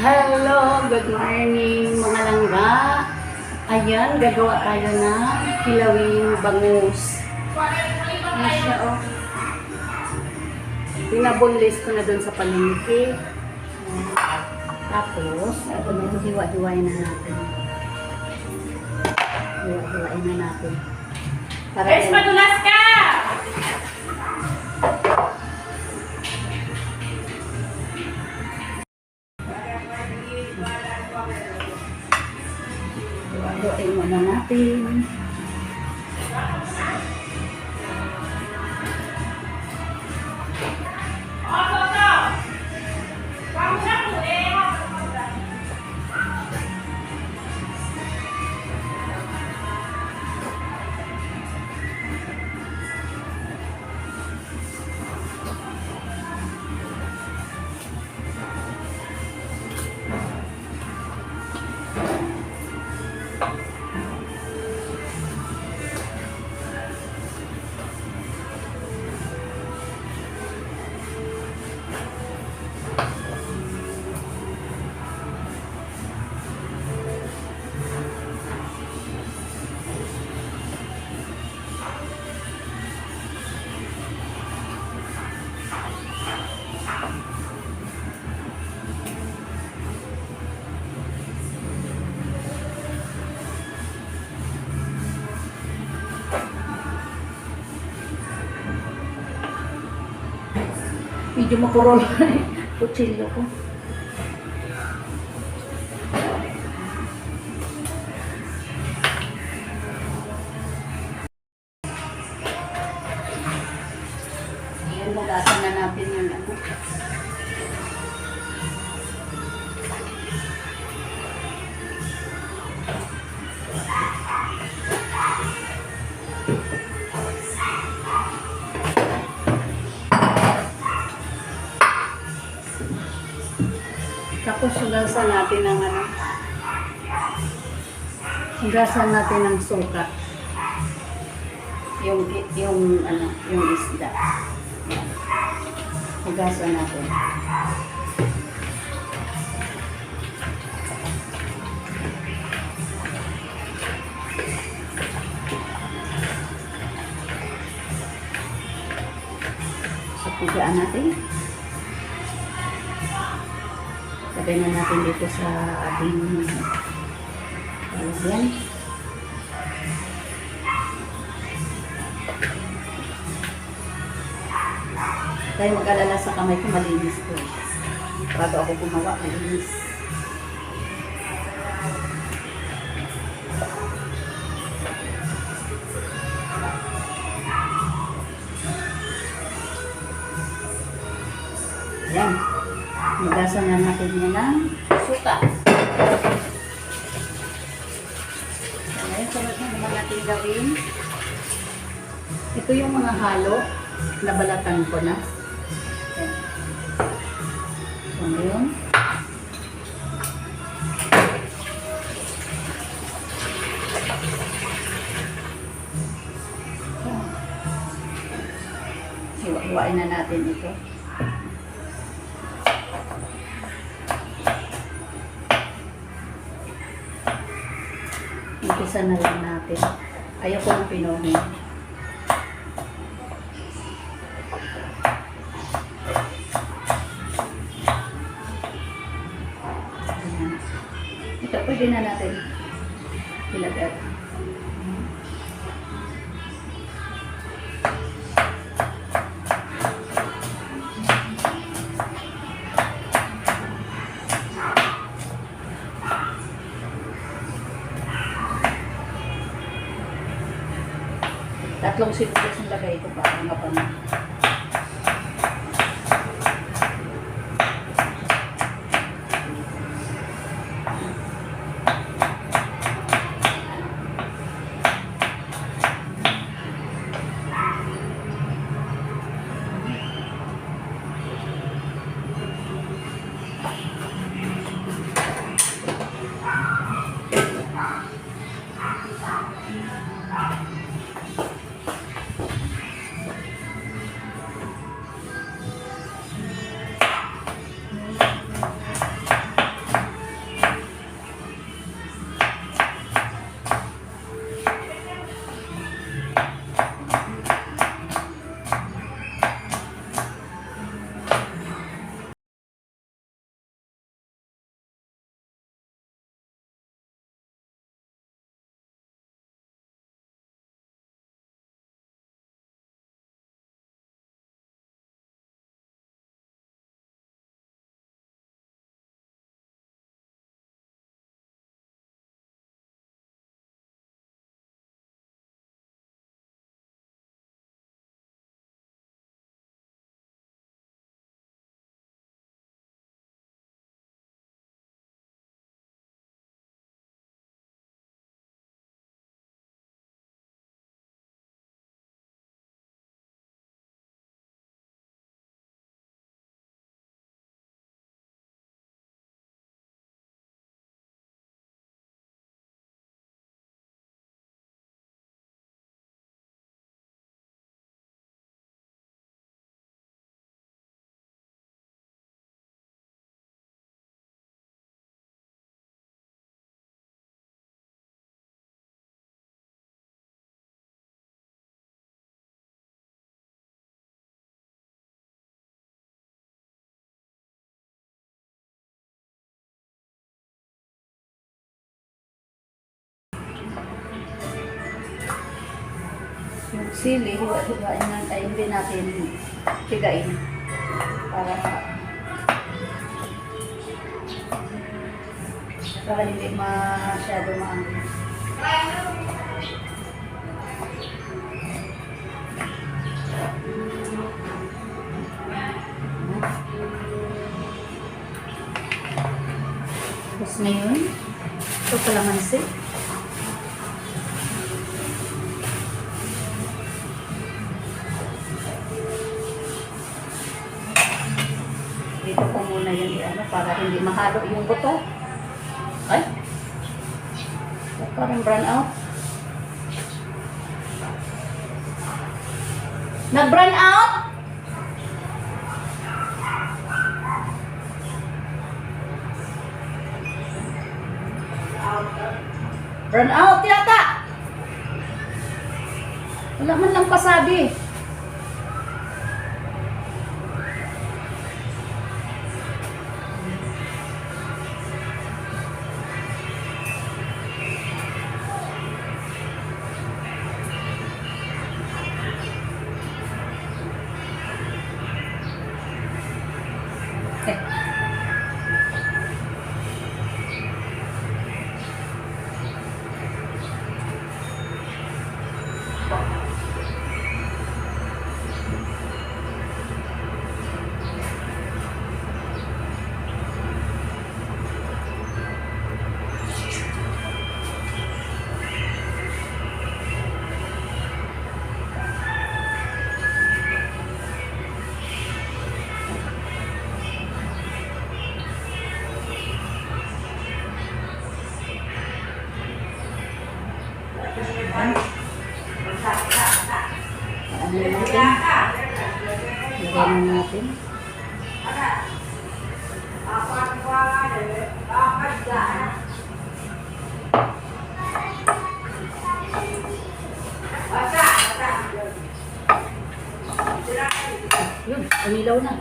Hello, good morning mga langga. Ayan, gagawa tayo ng kilawing bangus. Ayan siya, oh. Pinabunlis ko na doon sa palengke. Tapos, ito na ito, hiwa-hiwain na natin. Hiwa-hiwain na natin. Guys, madulas ka! Hiwa-hiwain muna natin. Medyo makurol kutsilyo ko. Ayan, magasan na natin yung ano. Tapos hugasan natin ng ano. Hugasan natin ng suka. Yung ano, yung isda. Yan. Hugasan natin. So, pugaan natin. Lagay na natin dito sa ating lalagyan. Dahil mag-alala sa kamay ko, malinis ko. Bago ako gumawa, malinis. Ayan. Magasan na natin yan ng suka. Ngayon, sunod na naman natin gawin. Ito yung mga halo. Nabalatan ko na. Ayan. So, ngayon. Hiwa-hiwain na natin ito. Umpisa na lang natin. Ayoko ng pinuhin. Ito, pwede na natin ilagay. Tatlong sibuyas ang lagay ko para mapanin. sili, hiwa-hiwain na, ay hindi natin higain para hindi masyado maangin. Tapos ngayon, ito kalamansi. Dito ko muna yan para hindi mahalo yung buto. Ay! Parang brown out. Nag-brown out? Brown out yata! Wala man lang pasabi. Ano natin? Lagyan natin. Yun, umilaw na.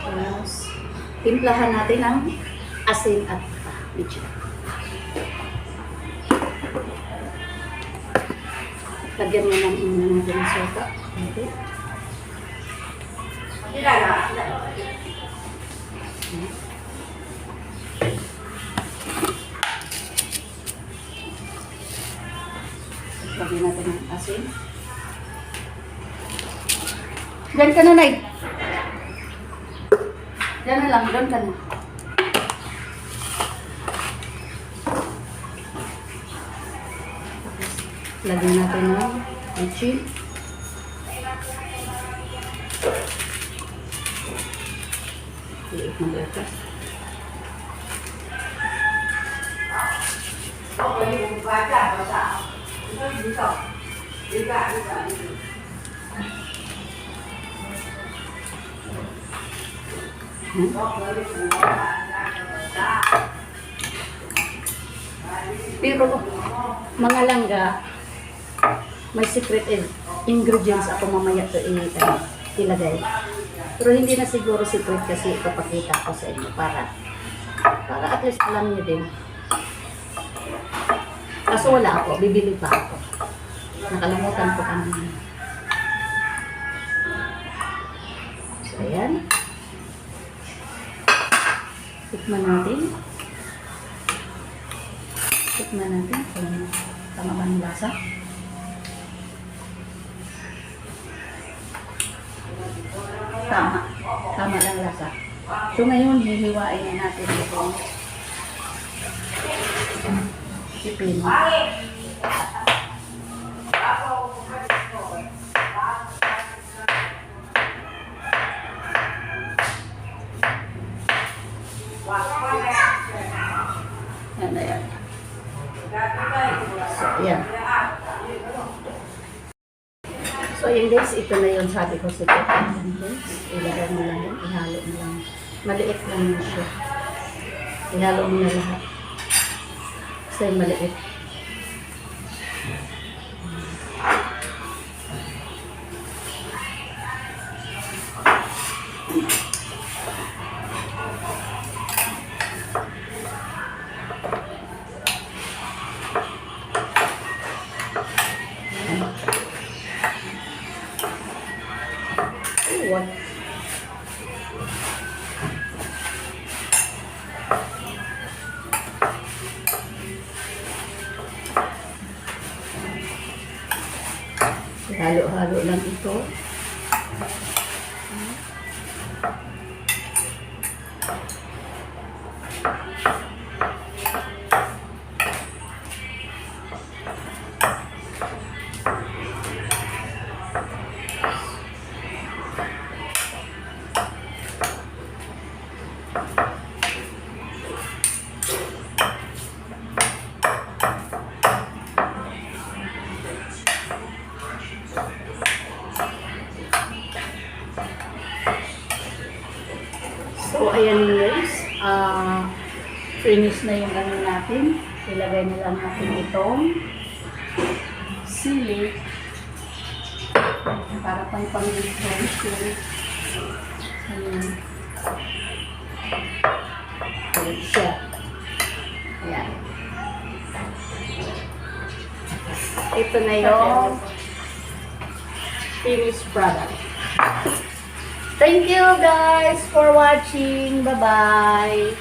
Tapos, timplahan natin ang asin at bitchin. Lagyan mo ng natin ang sopa. Okay. Lagyan natin ang asin. Diyan ka na, Nay. Diyan na lang, doon ka na. Lagyan natin ng bitchin. Liit na butas. Pero mga langga, may secret ingredients ako mamaya to ilagay. Pero hindi na siguro secret kasi ipapakita ko sa inyo para at least alam niyo din. Kaso wala ako, bibili pa ako. Nakalimutan ko kanina. So ayan. Tikman natin. Tikman natin kung tama ba ng lasa. Tama. Tama lang lasa. So ngayon, hihiwain na natin itong sipin. Yan na yan. So, yan. So, yun guys, ito na yun sabi ko sa ito. Ilagay mo lang yun, ihalo mo lang. Maliit lang yun siya. Ihalo mo na lahat. Kasi maliit. Halo-halo lang ito. So, ayan guys. Finish na yung ano natin. Ilagay na lang natin itong sili para pang pang-dish. Ayan. Ayan siya. Ayan. Ito na yung finished product. Thank you guys for watching. Bye-bye.